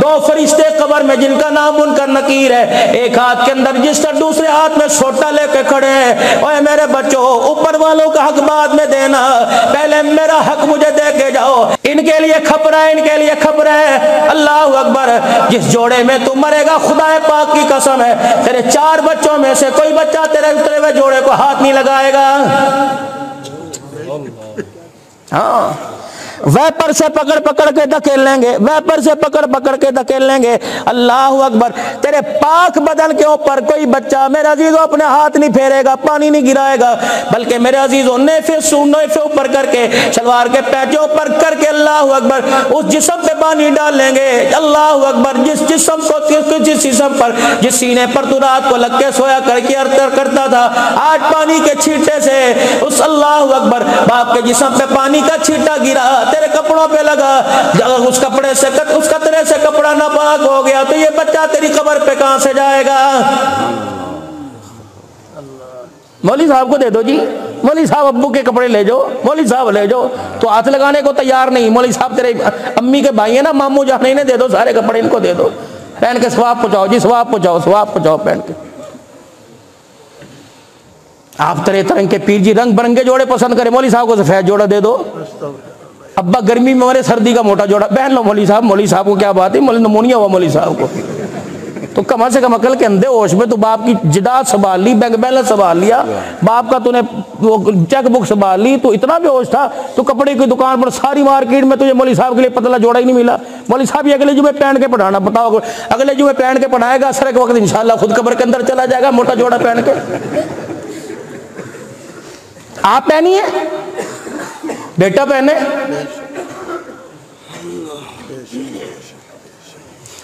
دو فرشتے قبر میں جن کا نام منکر نکیر ہے، ایک ہاتھ کے اندر رجسٹر دوسرے ہاتھ میں سوٹا لے کے کھڑے ہیں، اوے میرے بچوں اوپر والوں کا حق بعد میں دینا، پہلے میرا حق مجھے دے کے جاؤ۔ ان کے لیے خبر ہے، ان کے لیے خبر ہے۔ اللہ اکبر، جس جوڑے میں تو مرے گا خدا پاک کی قسم ہے تیرے 4 بچوں میں سے کوئی بچہ تیرے اترے ہوئے جوڑے کو ہاتھ نہیں لگائے گا۔ ہاں، ویپر سے پکڑ پکڑ کے دھکیل لیں گے، ویپر سے پکڑ پکڑ کے دھکیل لیں گے۔ اللہ اکبر، تیرے پاک بدن کے اوپر کوئی بچہ میرے عزیزوں اپنے ہاتھ نہیں پھیرے گا، پانی نہیں گرائے گا، بلکہ میرے عزیزوں نیفے اوپر کر کے، شلوار کے پیچوں اوپر کر کے اللہ اکبر اس جسم پہ پانی ڈال لیں گے۔ اللہ اکبر، جس جسم کو جس جسم پر جس سینے پر تو رات کو لگ کے سویا کر کے ارتر کرتا تھا، آج پانی کے چھینٹے سے اس اللہ اکبر باپ کے جسم پہ پانی کا چھینٹا گرا، تیرے کپڑوں پہ لگا، اس کپڑے سے اس قطرے سے کپڑا ناپاک ہو گیا، تو یہ بچہ تیری قبر پہ کہاں سے جائے گا؟ مولوی صاحب کو دے دو جی، مولوی صاحب ابو کے کپڑے لے جاؤ، مولوی صاحب لے جاؤ، تو ہاتھ لگانے کو تیار نہیں۔ مولوی صاحب تیرے امی کے بھائی ہیں نا، ماموں جان، انہیں دے دو سارے کپڑے، ان کو دے دو، پہن کے ثواب پہنچاؤ جی، ثواب پہنچاؤ، ثواب پہنچاؤ پہن کے۔ آپ طرح طرح کے پیر جی رنگ برنگے جوڑے پسند کریں، مولوی صاحب کو سفید جوڑا دے دو۔ ابا گرمی میں مرے سردی کا موٹا جوڑا پہن لو، مولوی صاحب کو کیا بات ہے، نمونیا ہوا مولوی صاحب کو، تو کم سے کم عقل کے اندھے ہوش میں تو باپ کی جداد سنبھال لی، بینک بیلنس سنبھال لیا، باپ کا تو نے چیک بک سنبھال لی، تو اتنا بھی ہوش تھا تو کپڑے کی دکان پر ساری مارکیٹ میں تجھے مولوی صاحب کے لیے پتلا جوڑا ہی نہیں ملا۔ مولوی صاحب یہ اگلے جمعے پہن کے پڑھانا، بتاؤ اگلے جمعے پہن کے پڑھائے گا، اثر کے وقت انشاءاللہ خود قبر کے اندر چلا جائے گا موٹا جوڑا پہن کے۔ آپ پہنیے، بیٹا پہنے،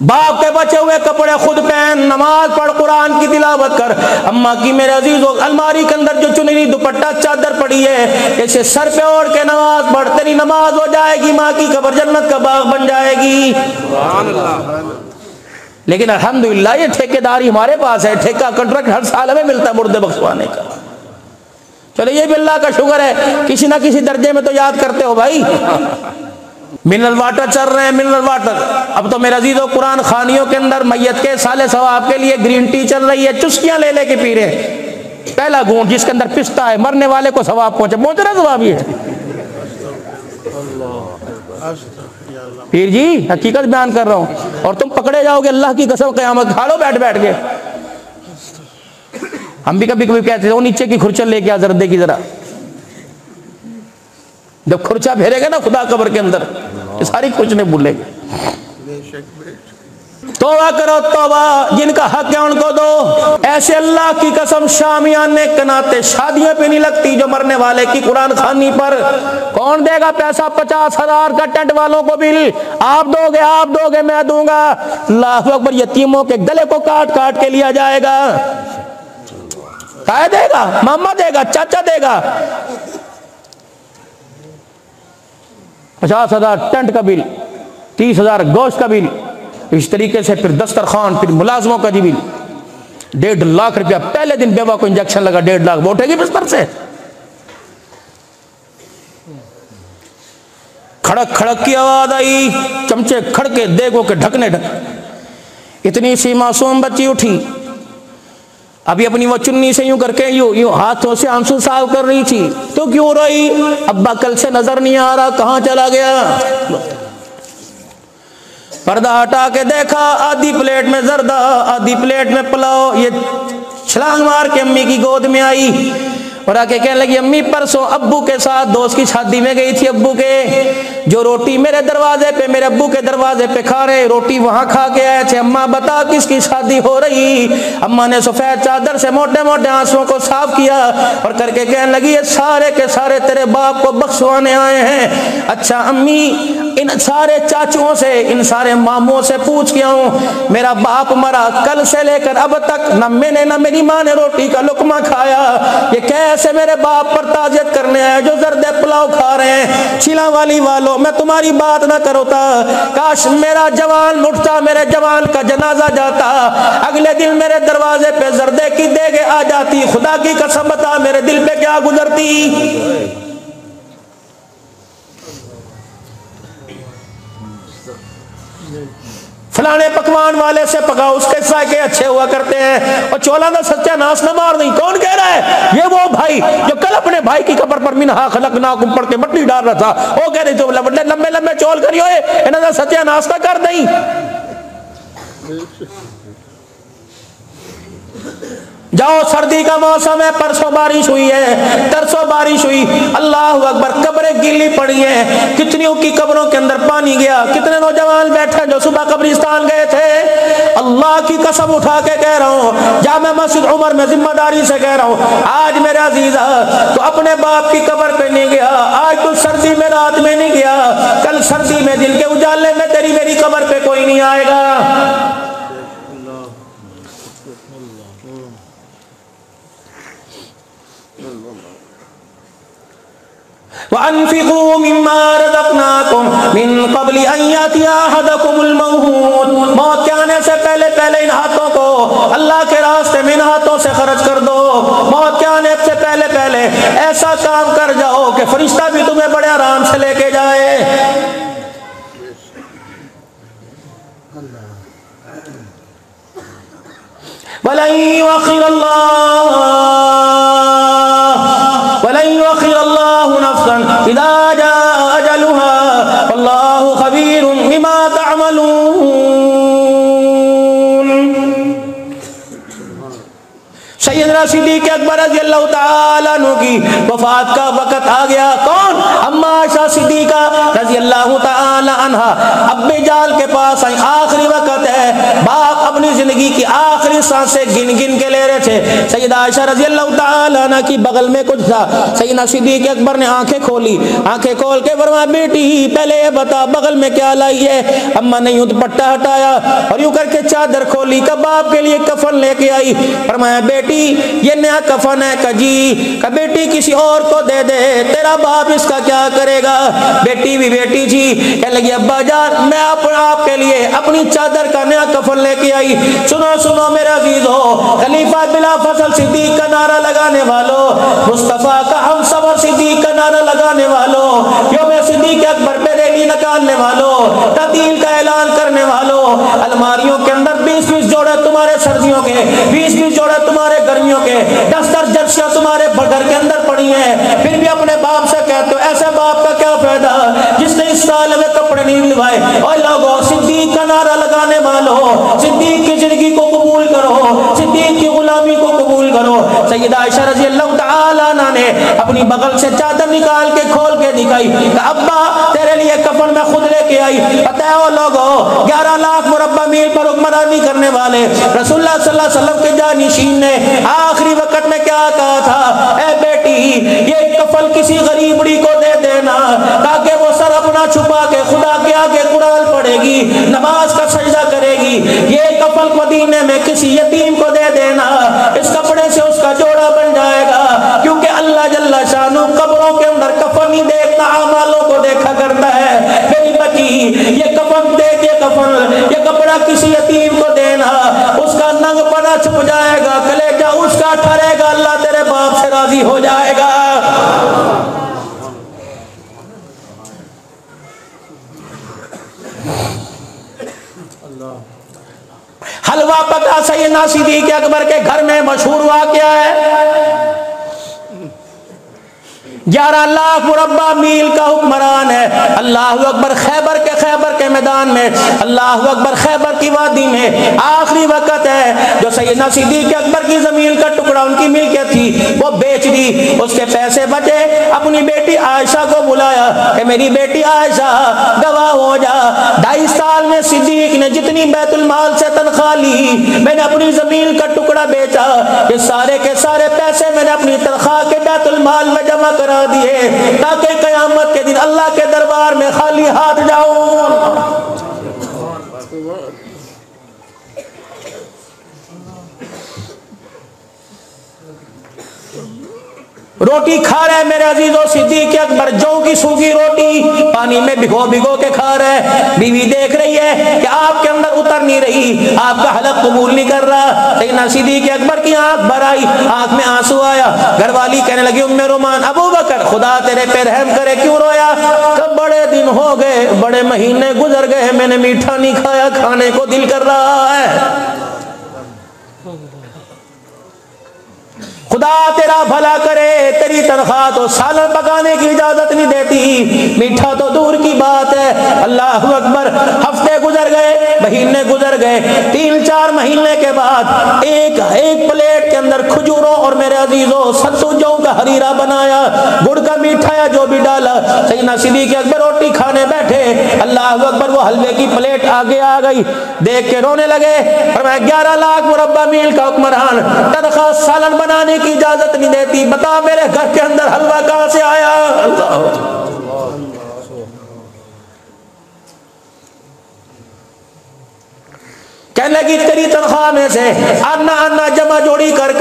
باپ کے بچے ہوئے کپڑے خود پہن، نماز پڑھ، قرآن کی تلاوت کر۔ اماں کی میرے عزیزوں الماری کے اندر جو چنری دوپٹہ چادر پڑی ہے، اسے سر پہ اوڑھ کے نماز پڑھ، تیری نماز ہو جائے گی، ماں کی قبر جنت کا باغ بن جائے گی۔ سبحان اللہ۔ لیکن الحمدللہ یہ ٹھیکیداری ہمارے پاس ہے، ٹھیکہ کنٹریکٹ ہر سال ہمیں ملتا ہے مردے بخشوانے کا۔ چلو یہ بھی اللہ کا شکر ہے، کسی نہ کسی درجے میں تو یاد کرتے ہو بھائی۔ منرل واٹر چل رہے ہیں، منرل واٹر۔ اب تو میرے عزیزو قرآن خوانیوں کے اندر میت کے سالے ثواب کے لیے گرین ٹی چل رہی ہے، چسکیاں لے لے کے پی رہے ہیں، پہلا گھونٹ جس کے اندر پستا ہے، مرنے والے کو ثواب پہنچ رہا ثواب یہ ہے۔ پیر جی حقیقت بیان کر رہا ہوں، اور تم پکڑے جاؤ گے اللہ کی قسم قیامت، کھاڑو بیٹھ بیٹھ کے۔ ہم بھی کبھی کبھی کہتے ہیں وہ نیچے کی کھرچل لے کے آ زردے کی، ذرا جب کھرچا پھیرے گا نا خدا قبر کے اندر، یہ ساری کھرچنے بھولے گا۔ توبہ کرو توبہ، جن کا حق ہے ان کو دو۔ ایسے اللہ کی قسم شامیانے کناتے شادیوں پہ نہیں لگتی جو مرنے والے کی قرآن خوانی پر۔ کون دے گا پیسہ؟ 50,000 کا ٹینٹ والوں کو بل، آپ دو گے میں دوں گا۔ اللہ اکبر، یتیموں کے گلے کو کاٹ کاٹ کے لیا جائے گا۔ کہا دے گا، ماما دے گا، چاچا دے گا۔ 50,000 ٹینٹ کا بل، 30,000 گوشت کا بل، اس طریقے سے پھر دسترخوان، پھر ملازموں کا بل، 1.5 لاکھ روپیہ۔ پہلے دن بیوہ کو انجیکشن لگا، 1.5 لاکھ، وہ اٹھے گی بستر سے؟ کھڑک کھڑک کی آواز آئی، چمچے کھڑکے دیگوں کے ڈھکنے ڈھک۔ اتنی سی معصوم بچی اٹھی، ابھی اپنی وہ چنی سے یوں کر کے یوں ہاتھوں سے آنسو صاف کر رہی تھی۔ تو کیوں روئی؟ ابا کل سے نظر نہیں آ رہا، کہاں چلا گیا؟ پردہ ہٹا کے دیکھا، آدھی پلیٹ میں زردہ، آدھی پلیٹ میں پلاؤ۔ یہ چھلانگ مار کے امی کی گود میں آئی اور آ کے کہنے لگی، امی پرسوں ابو کے ساتھ دوست کی شادی میں گئی تھی، ابو کے جو روٹی میرے دروازے پہ، میرے ابو کے دروازے پہ کھا رہے، روٹی وہاں کھا کے آئے تھے، اماں بتا کس کی شادی ہو رہی؟ اماں نے سفید چادر سے موٹے موٹے آنسوؤں کو صاف کیا اور کر کے کہنے لگی، یہ سارے کے سارے تیرے باپ کو بخشوانے آئے ہیں۔ اچھا امی، ان سارے چاچوؤں سے، ان سارے ماموں سے پوچھ کے آؤں، میرا باپ مرا کل سے لے کر اب تک نہ میں نے نہ میری ماں نے روٹی کا لقمہ کھایا، یہ کیسے میرے باپ پر تعزیت کرنے آئے جو زردے پلاؤ کھا رہے ہیں؟ چھیلا والی والوں، میں تمہاری بات نہ کروتا، کاش میرا جوان اٹھتا، میرے جوان کا جنازہ جاتا، اگلے دن میرے دروازے پہ زردے کی دیگیں آ جاتی، خدا کی قسم بتا میرے دل پہ کیا گزرتی۔ فلانے پکوان والے سے پکاؤ، اس کے ذائقے اچھے ہوا کرتے ہیں، اور چولا دا ستیہ ناس نہ مار نہیں۔ کون کہہ رہا ہے؟ یہ وہ بھائی جو کل اپنے بھائی کی قبر پر منہا خلقناکم پڑھ کے مٹی ڈال رہا تھا، وہ کہہ رہے جو لمبے لمبے چول کری ہوئے انہوں نے ستیہ ناس نہ کر دیں۔ جاؤ، سردی کا موسم ہے، پرسوں بارش ہوئی ہے، ترسوں بارش ہوئی، اللہ اکبر، قبریں گیلی پڑی ہیں، کتنیوں کی قبروں کے اندر پانی گیا، کتنے نوجوان بیٹھے جو صبح قبرستان گئے تھے۔ اللہ کی قسم اٹھا کے کہہ رہا ہوں، جامع مسجد عمر میں ذمہ داری سے کہہ رہا ہوں، آج میرے عزیزہ تو اپنے باپ کی قبر پہ نہیں گیا، آج تو سردی میں رات میں نہیں گیا، کل سردی میں دن کے اجالے میں تیری میری قبر پہ کوئی نہیں آئے گا۔ وَأَنفِقُوا مِمَّا رَزَقْنَاكُمْ مِن قَبْلِ أَن يَأْتِيَ أَحَدَكُمُ الْمَوْتُ، موت کے آنے سے پہلے پہلے ان ہاتھوں کو اللہ کے راستے میں ان ہاتھوں سے خرچ کر دو۔ موت کے آنے سے پہلے پہلے ایسا کام کر جاؤ کہ فرشتہ بھی تمہیں بڑے آرام سے لے کے جائے۔ وَلَن يُؤَخِّرَ اللَّهُ نَفْسًا إِذَا جَاءَ أَجَلُهَا وَاللَّهُ خَبِيرٌ بِمَا تَعْمَلُونَ۔ سیدنا صدیق اکبر رضی اللہ تعالیٰ عنہ کی وفات کا وقت آ گیا۔ کون؟ اما عائشہ صدیقہ رضی اللہ تعالیٰ عنہ ابے جال کے پاس آئی، آخری وقت ہے، باپ اپنی زندگی کی آخری سانسیں گن گن کے لے رہے تھے۔ سیدہ عائشہ رضی اللہ تعالیٰ عنہ کی بغل میں کچھ تھا۔ سیدنا صدیق اکبر نے آنکھیں کھولی، آنکھیں کھول کے فرمایا بیٹی پہلے یہ بتا بغل میں کیا لائی ہے؟ اما نے یوں دوپٹہ ہٹایا اور یوں کر کے چادر کھولی، باپ کے لیے کفن لے کے آئی۔ فرمایا بیٹی یہ نیا کفن ہے، کہ بیٹی کسی اور کو دے دے، تیرا باپ اس کا کیا کرے گا؟ بیٹی بھی بیٹی تھی، کہنے لگی ابا جان میں آپ کے لیے اپنی چادر کا نیا کفن لے کے آئی۔ سنو سنو میرے عزیزو، خلیفہ بلا فصل صدیق کا نعرہ لگانے والوں، مصطفیٰ کا ہم سفر صدیق کا نعرہ لگانے والوں، یوم صدیق اکبر پہ ریلی نکالنے والوں، تعطیل کا اعلان کرنے والوں، الماریوں کے اندر 20-20 جوڑے تمہارے سردیوں کے، 20-20 جوڑے تمہارے گرمیوں کے، 10 جرسیاں تمہارے گھر کے اندر پڑی ہیں، پھر بھی اپنے باپ سے کہتے ہو ایسے باپ کا کیا فائدہ جس نے اس سال میں کپڑے نہیں دلوائے۔ اور لوگوں صدیق کا نعرہ لگانے والوں، صدیق کی زندگی کو قبول کرو، صدیق کی غلامی کو قبول کرو۔ سیدہ عائشہ رضی اللہ تعالیٰ عنہ نے اپنی بغل سے چادر نکال کے کھول کے دکھائی کہ ابا تیرے لیے کفن میں خود لے کے آئی۔ پتہ ہے وہ لوگوں 11 لاکھ مربع میل پر حکمرانی کرنے والے رسول اللہ صلی اللہ علیہ وسلم کے جانشین نے آخری وقت میں کیا کہا تھا؟ اے بیٹی یہ کفن کسی غریبڑی کو دے دینا تاکہ وہ سر اپنا چھپا کے خدا کے آگے قرآن پڑھے گی، نماز کا سجدہ کرے گی۔ یہ کفن مدینے میں کسی یتیم کو دے دینا، اس کپڑے سے اس کا جوڑا بن جائے گا، کیونکہ اللہ جل شانہ قبروں کے اندر کفن نہیں دیکھتا اعمالوں کو دیکھا کرتا ہے۔ میری بچی یہ کفن دے کے کفن یہ کپڑا کسی یتیم کو دینا، اس کا ننگ پنا چھپ جائے گا، کلیجہ اس کا ٹھہرے گا، اللہ تیرے باپ سے راضی ہو جائے گا۔ حلوہ پکا سیدنا صدیق اکبر کے گھر میں مشہور واقعہ ہے۔ 11 لاکھ مربع میل کا حکمران ہے، اللہ اکبر، خیبر کے میدان میں، اللہ اکبر، خیبر کی وادی میں آخری وقت ہے جو سیدنا صدیق اکبر کی زمین کا ٹکڑا ان کی ملکیت تھی وہ بیچ دی، اس کے پیسے بچے، اپنی بیٹی عائشہ کو بلایا کہ میری بیٹی عائشہ گواہ ہو جا، 22 سال میں صدیق نے جتنی بیت المال سے تنخواہ لی میں نے اپنی زمین کا ٹکڑا بیچا، یہ سارے کے سارے پیسے میں نے اپنی تنخواہ کے بیت المال میں جمع کرا دیے تاکہ قیامت کے دن اللہ کے دربار میں خالی ہاتھ جاؤں۔ روٹی کھا رہے میرے عزیزوں، صدیق اکبر جو کی سوکھی روٹی پانی میں بھگو بھگو کے کھا رہے، بیوی دیکھ رہی ہے کہ آپ کے اندر اتر نہیں رہی، آپ کا حلق قبول نہیں کر رہا۔ سیدنا صدیق اکبر کی آنکھ بھر آئی، آنکھ میں آنسو آیا۔ گھر والی کہنے لگی ام رومان، ابو بکر خدا تیرے پہ رحم کرے کیوں رویا؟ کہ بڑے دن ہو گئے، بڑے مہینے گزر گئے، میں نے میٹھا نہیں کھایا، کھانے کو دل کر رہا ہے۔ خدا تیرا بھلا کرے، تیری تنخواہ تو سالن پکانے کی اجازت نہیں دیتی، میٹھا تو دور کی بات ہے۔ اللہ اکبر، ہفتے گزر گئے، مہینے گزر گئے، 3-4 مہینے کے بعد ایک پلیٹ کے اندر کھجوروں اور میرے عزیزوں ستو جو کا حریرہ بنایا، گڑ کا میٹھا یا جو بھی ڈالا۔ سیدنا صدیق اکبر روٹی کھانے بیٹھے، اللہ اکبر، وہ حلوے کی پلیٹ آگے آ گئی، دیکھ کے رونے لگے۔ فرمایا 11 لاکھ مربع میل کا حکمران، تنخواہ سالن بنانے کی اجازت نہیں دیتی، بتا میرے گھر کے اندر حلوہ کہاں سے آیا؟ کہنے لگی تیری تنخواہ میں سے آنا جمع جوڑی کر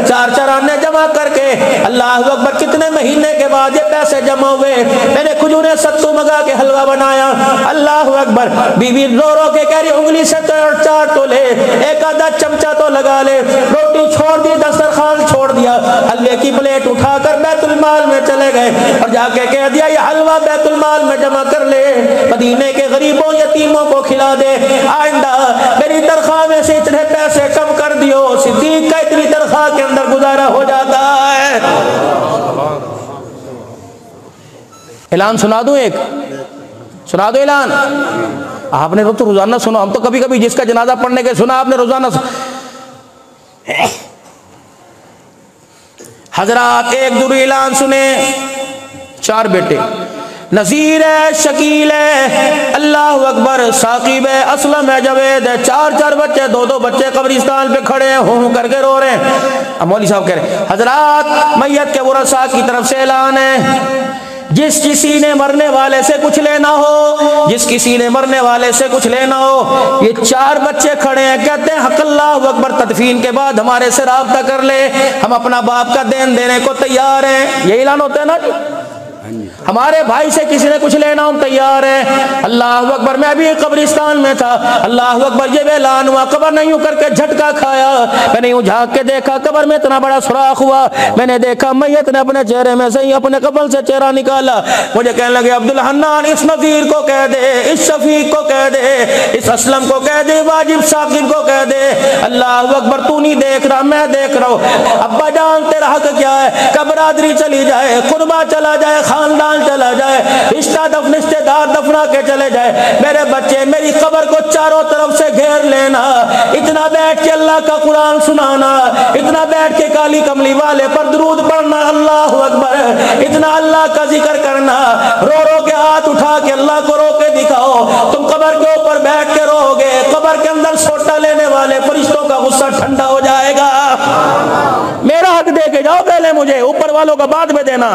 4 آنے جمع کر کے، اللہ اکبر، کتنے مہینے کے بعد یہ پیسے جمع ہوئے، میں نے کھجوریں ستو منگا کے حلوہ بنایا۔ اللہ اکبر، بیوی رو رو کے کہہ رہی انگلی سے 4 تو لے، ایک آدھا چمچہ تو لگا لے، روٹی چھوڑ دی، دسترخوان چھوڑ دیا، حلوے کی پلیٹ اٹھا کر بیت المال میں چلے گئے اور جا کے کہہ دیا یہ حلوہ بیت المال میں جمع کر لے، مدینے کے غریبوں یتیموں کو کھلا دے، آئندہ میری تنخواہ میں سے اتنے پیسے کم کر دیو۔ صدیق کا اتنی تنخواہ کے اندر گزارا ہو جاتا ہے۔ اعلان سنا دوں، ایک سنا دو اعلان۔ آپ نے تو روزانہ سنا، ہم تو کبھی کبھی جس کا جنازہ پڑھنے کے سنا، آپ نے روزانہ سنا۔ حضرات ایک ضروری اعلان سنیں، 4 بیٹے، نذیر ہے، شکیل ہے، اللہ اکبر، ثاقب ہے، اسلم ہے، جوید ہے، 4 بچے، 2 بچے قبرستان پہ کھڑے ہیں، ہوں کر کے رو رہے ہیں۔ اب مولوی صاحب کہہ رہے ہیں حضرات میت کے ورثاء کی طرف سے اعلان ہے، جس کسی نے مرنے والے سے کچھ لینا ہو، جس کسی نے مرنے والے سے کچھ لینا ہو، یہ 4 بچے کھڑے ہیں، کہتے ہیں حق اللہ اکبر، تدفین کے بعد ہمارے سے رابطہ کر لے، ہم اپنا باپ کا دین دینے کو تیار ہیں۔ یہ اعلان ہوتا ہے نا جی، ہمارے بھائی سے کسی نے کچھ لینا ہم تیار ہیں۔ اللہ اکبر، میں بھی قبرستان میں تھا، اللہ اکبر، یہ اعلان ہوا، قبر نہیں یوں کر کے جھٹکا کھایا، میں نے یوں جھانک کے دیکھا، قبر میں اتنا بڑا سوراخ ہوا، میں نے دیکھا میت نے اپنے چہرے میں سے ہی اپنے قبر سے چہرہ نکالا۔ مجھے کہنے لگے عبدالحنان، اس نذیر کو کہہ دے، اس شفیق کو کہہ دے، اس اسلم کو کہہ دے، واجب ثاقب کو کہہ دے، اللہ اکبر، تو نہیں دیکھ رہا میں دیکھ رہا ہوں، ابا جان تیرا حق کیا ہے کہ برادری چلی جائے، قربہ چلا جائے، خاندان چلا جائے، رشتہ دار دفنا کے چلے جائے، میرے بچے میری قبر کو چاروں طرف سے گھیر لینا، اتنا بیٹھ کے اللہ کا قرآن سنانا، اتنا بیٹھ کے کالی کملی والے پر درود پڑھنا، اللہ اکبر، اتنا اللہ کا ذکر کرنا، رو رو کے ہاتھ اٹھا کے اللہ کو رو کے دکھاؤ، تم قبر کے اوپر بیٹھ کے رو گے، قبر کے اندر سوٹا لینے والے فرشتوں کا غصہ ٹھنڈا ہو جائے گا۔ میرا حق دے کے جاؤ پہلے، مجھے اوپر والوں کا بعد میں دینا۔